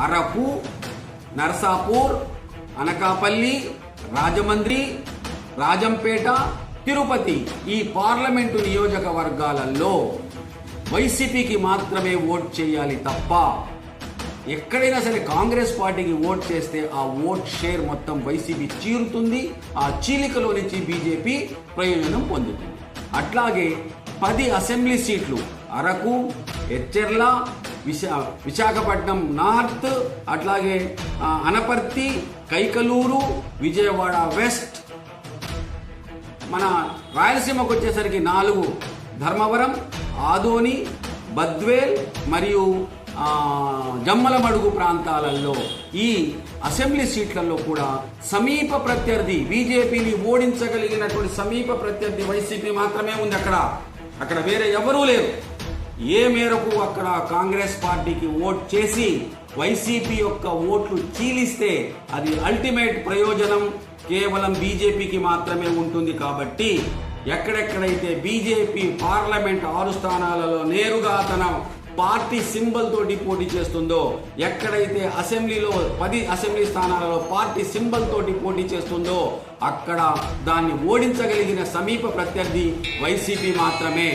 అరకు, నర్సాపూర్, అనకాపల్లి, రాజమండ్రి, రాజంపేట, తిరుపతి ఈ పార్లమెంటు నియోజకవర్గాలలో వైసీపీకి మాత్రమే ఓట్ చేయాలి తప్ప ఎక్కడైనా సరే కాంగ్రెస్ పార్టీకి ఓట్ చేస్తే ఆ ఓట్ షేర్ మొత్తం వైసీపీ చీరుతుంది. ఆ చీలికలో నుంచి బీజేపీ ప్రయోజనం పొందుతుంది. అట్లాగే 10 అసెంబ్లీ సీట్లు అరకు, ఎచ్చెర్ల, విశాఖపట్నం నార్త్, అట్లాగే అనపర్తి, కైకలూరు, విజయవాడ వెస్ట్, మన రాయలసీమకు వచ్చేసరికి 4 ధర్మవరం, ఆదోని, బద్వేల్ మరియు జమ్మలమడుగు ప్రాంతాలలో ఈ అసెంబ్లీ సీట్లలో కూడా సమీప ప్రత్యర్థి బీజేపీని ఓడించగలిగినటువంటి సమీప ప్రత్యర్థి వైసీపీ మాత్రమే ఉంది. అక్కడ వేరే ఎవరూ లేరు. ఏ మేరకు అక్కడ కాంగ్రెస్ పార్టీకి ఓట్ చేసి వైసీపీ యొక్క ఓట్లు చీలిస్తే అది అల్టిమేట్ ప్రయోజనం కేవలం బీజేపీకి మాత్రమే ఉంటుంది. కాబట్టి ఎక్కడెక్కడైతే బీజేపీ పార్లమెంట్ 6 స్థానాలలో నేరుగా తన పార్టీ సింబల్ తోటి పోటీ చేస్తుందో, ఎక్కడైతే అసెంబ్లీలో 10 అసెంబ్లీ స్థానాలలో పార్టీ సింబల్ తోటి పోటీ చేస్తుందో అక్కడ దాన్ని ఓడించగలిగిన సమీప ప్రత్యర్థి వైసీపీ మాత్రమే.